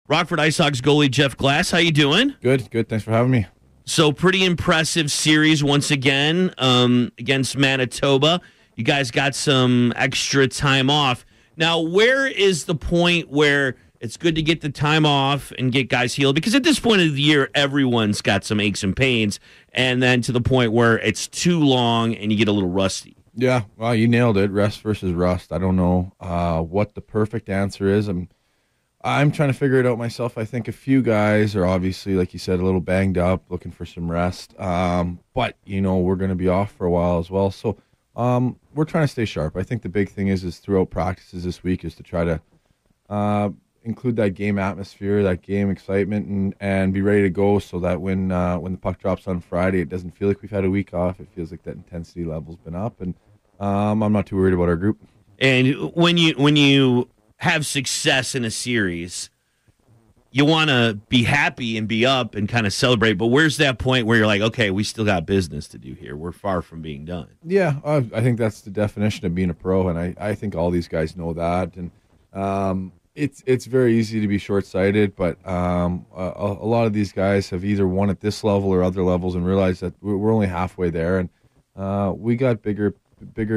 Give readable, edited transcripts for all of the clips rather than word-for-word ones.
Rockford IceHogs goalie Jeff Glass, how you doing? Good. Thanks for having me. So pretty impressive series once again against Manitoba. You guys got some extra time off. Now, where is the point where it's good to get the time off and get guys healed? Because at this point of the year, everyone's got some aches and pains, and then to the point where it's too long and you get a little rusty. Yeah, well, you nailed it. Rest versus rust. I don't know what the perfect answer is. I'm trying to figure it out myself. I think a few guys are obviously, like you said, a little banged up, looking for some rest. But, we're going to be off for a while as well. So we're trying to stay sharp. I think the big thing is throughout practices this week is to try to include that game atmosphere, that game excitement, and be ready to go so that when the puck drops on Friday, it doesn't feel like we've had a week off. It feels like that intensity level's been up. And I'm not too worried about our group. And when you have success in a series, you want to be happy and be up and kind of celebrate, but where's that point where you're like, okay, we still got business to do here, we're far from being done? Yeah, I think that's the definition of being a pro, and I think all these guys know that. And it's very easy to be short-sighted, but a lot of these guys have either won at this level or other levels and realize that we're only halfway there, and we got bigger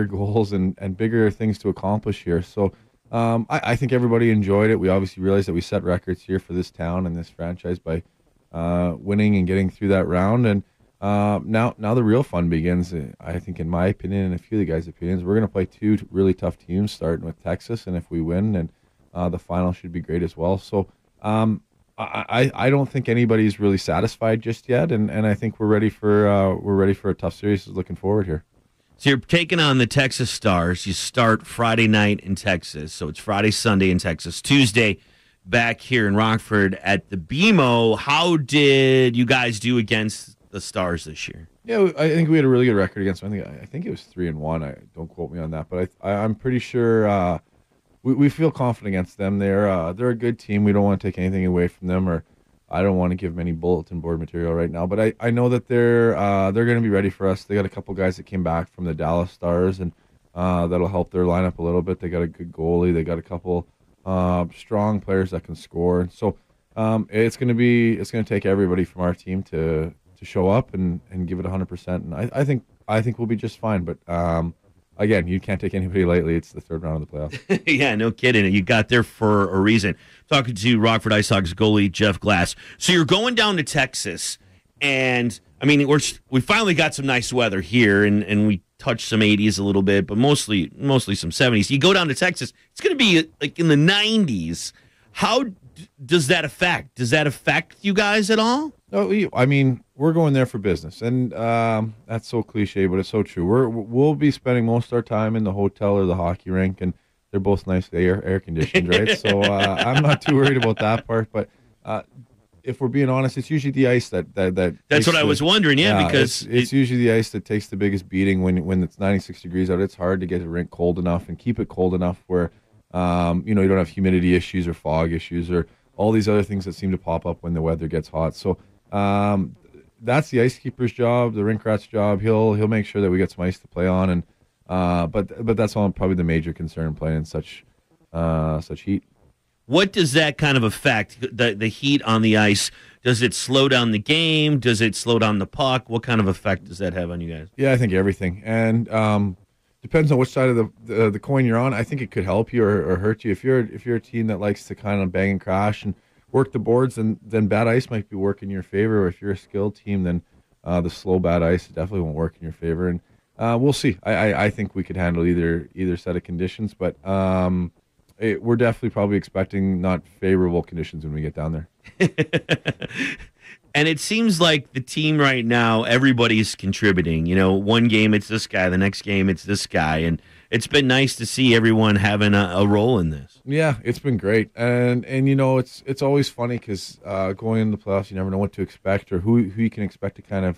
goals and bigger things to accomplish here. So I think everybody enjoyed it. We obviously realized that we set records here for this town and this franchise by winning and getting through that round. And now the real fun begins. I think, in my opinion, and a few of the guys' opinions, we're going to play two really tough teams, starting with Texas. And if we win, then the final should be great as well. So I don't think anybody's really satisfied just yet, and I think we're ready for a tough series. Looking forward here. So you're taking on the Texas Stars. You start Friday night in Texas. So it's Friday, Sunday in Texas. Tuesday back here in Rockford at the BMO. How did you guys do against the Stars this year? Yeah, I think we had a really good record against them. I think it was 3-1. Don't quote me on that, but I'm pretty sure we feel confident against them. They're a good team. We don't want to take anything away from them, or I don't want to give them any bulletin board material right now, but I know that they're going to be ready for us. They got a couple guys that came back from the Dallas Stars, and that'll help their lineup a little bit. They got a good goalie. They got a couple strong players that can score. So it's going to take everybody from our team to show up and give it 100%. And I think we'll be just fine. But again, you can't take anybody lightly. It's the third round of the playoffs. Yeah, no kidding. You got there for a reason. Talking to Rockford IceHogs goalie Jeff Glass. So you're going down to Texas, and I mean, we finally got some nice weather here, and we touched some 80s a little bit, but mostly some 70s. You go down to Texas, it's going to be like in the 90s. How does that affect? Does that affect you guys at all? No, I mean, we're going there for business, and that's so cliche, but it's so true. We'll be spending most of our time in the hotel or the hockey rink, and they're both nice, air conditioned, right? So I'm not too worried about that part. But if we're being honest, it's usually the ice that that's what I was wondering. Yeah, because it's usually the ice that takes the biggest beating when it's 96 degrees out. It's hard to get the rink cold enough and keep it cold enough where you don't have humidity issues or fog issues or all these other things that seem to pop up when the weather gets hot. So that's the ice keeper's job, the rink rat's job. He'll make sure that we get some ice to play on, and but that's all probably the major concern playing in such heat. What does that kind of affect, the heat on the ice? Does it slow down the game? Does it slow down the puck? What kind of effect does that have on you guys? Yeah, I think everything, and depends on which side of the coin you're on. I think it could help you or hurt you. If you're a team that likes to kind of bang and crash and work the boards, then bad ice might be working in your favor. Or if you're a skilled team, then the slow bad ice definitely won't work in your favor. And we'll see. I think we could handle either set of conditions, but we're definitely probably expecting not favorable conditions when we get down there. And it seems like the team right now, everybody's contributing. One game it's this guy, the next game it's this guy, and it's been nice to see everyone having a role in this. Yeah, it's been great, and it's always funny because going into the playoffs, you never know what to expect or who you can expect to kind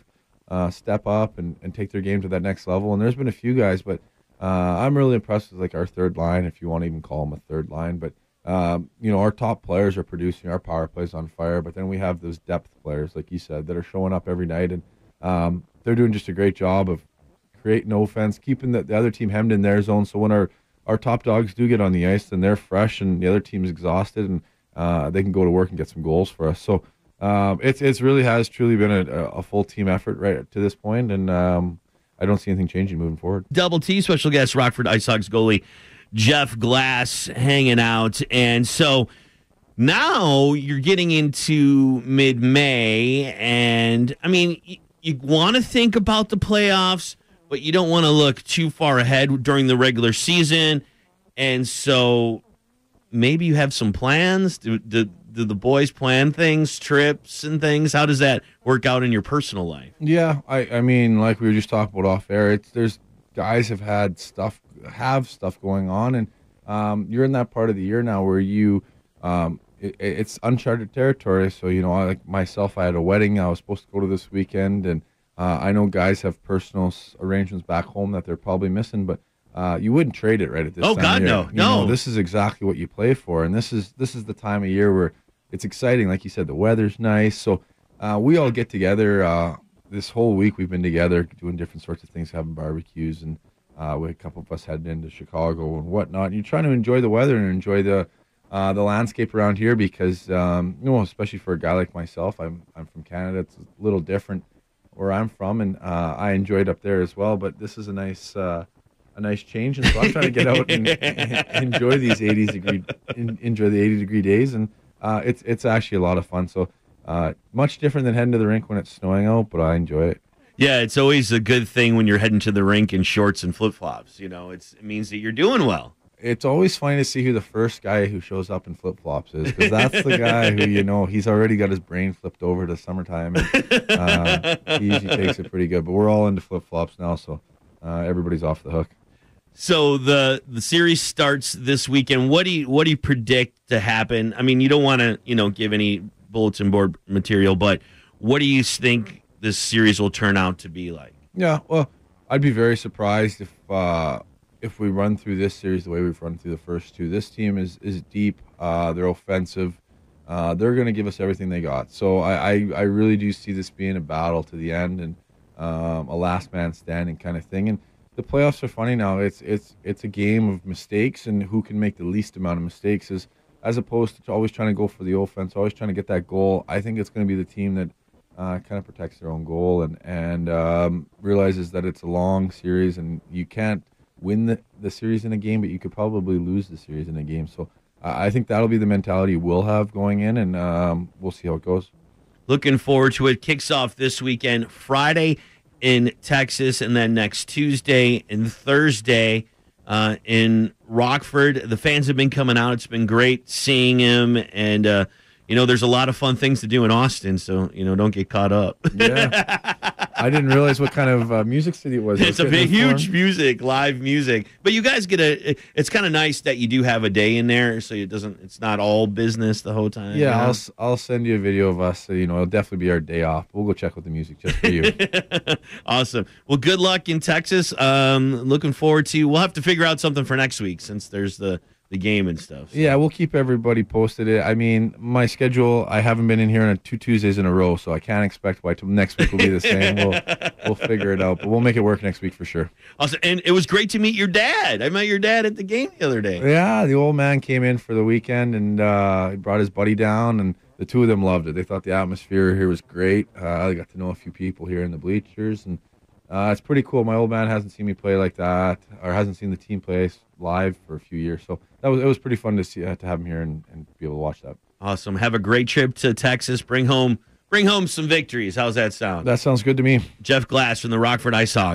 of step up and take their game to that next level. And there's been a few guys, but I'm really impressed with like our third line, if you want to even call them a third line. But our top players are producing, our power plays on fire. But then we have those depth players, like you said, that are showing up every night, and they're doing just a great job of creating offense, keeping the other team hemmed in their zone. So when our top dogs do get on the ice, then they're fresh and the other team's exhausted, and they can go to work and get some goals for us. So it's really has truly been a full team effort right to this point, and I don't see anything changing moving forward. Double T, special guest, Rockford IceHogs goalie Jeff Glass hanging out. And so now you're getting into mid-May, and, I mean, you want to think about the playoffs, but you don't want to look too far ahead during the regular season. And so maybe you have some plans. Do the boys plan things, trips and things? How does that work out in your personal life? Yeah, I mean, like we were just talking about off air, there's guys have stuff going on, and you're in that part of the year now where you it's uncharted territory. So like myself, I had a wedding I was supposed to go to this weekend, and I know guys have personal arrangements back home that they're probably missing, but you wouldn't trade it right at this time God, of year. no. This is exactly what you play for, and this is the time of year where it's exciting. Like you said, the weather's nice, so we all get together. This whole week we've been together doing different sorts of things, having barbecues, and with a couple of us heading into Chicago and whatnot. And you're trying to enjoy the weather and enjoy the landscape around here because, especially for a guy like myself, I'm from Canada. It's a little different where I'm from, and I enjoy it up there as well. But this is a nice change, and so I'm trying to get out and enjoy these 80-degree days, and it's actually a lot of fun. So much different than heading to the rink when it's snowing out, but I enjoy it. Yeah, it's always a good thing when you're heading to the rink in shorts and flip-flops. It means that you're doing well. It's always funny to see who the first guy who shows up in flip-flops is, because that's the guy who, he's already got his brain flipped over to summertime, and he usually takes it pretty good. But we're all into flip-flops now, so everybody's off the hook. So the series starts this weekend. What do you predict to happen? I mean, you don't want to, give any bulletin board material, but what do you think this series will turn out to be like? Yeah, well, I'd be very surprised if we run through this series the way we've run through the first two. This team is deep. They're offensive. They're going to give us everything they got. So I really do see this being a battle to the end, and a last man standing kind of thing. And the playoffs are funny now. It's a game of mistakes and who can make the least amount of mistakes, as opposed to always trying to go for the offense, always trying to get that goal. I think it's going to be the team that kind of protects their own goal and realizes that it's a long series and you can't win the series in a game, but you could probably lose the series in a game. So I think that'll be the mentality we'll have going in, and we'll see how it goes. Looking forward to it. Kicks off this weekend, Friday in Texas, and then next Tuesday and Thursday in Rockford. The fans have been coming out. It's been great seeing him, and there's a lot of fun things to do in Austin, so don't get caught up. Yeah, I didn't realize what kind of music city it was. It's a big, huge live music. But you guys it's kind of nice that you do have a day in there, so it's not all business the whole time. Yeah, I'll send you a video of us. So, it'll definitely be our day off. We'll go check with the music just for you. Awesome. Well, good luck in Texas. Looking forward to. We'll have to figure out something for next week since there's the game and stuff. So. Yeah, we'll keep everybody posted. I mean, my schedule, I haven't been in here on 2 Tuesdays in a row, so I can't expect next week will be the same. We'll figure it out, but we'll make it work next week for sure. Awesome. And it was great to meet your dad. I met your dad at the game the other day. Yeah, the old man came in for the weekend, and he brought his buddy down, and the two of them loved it. They thought the atmosphere here was great. I got to know a few people here in the bleachers, and it's pretty cool. My old man hasn't seen me play like that, or hasn't seen the team play live for a few years. So it was pretty fun to see, to have him here and be able to watch that. Awesome. Have a great trip to Texas. Bring home some victories. How's that sound? That sounds good to me. Jeff Glass from the Rockford IceHogs.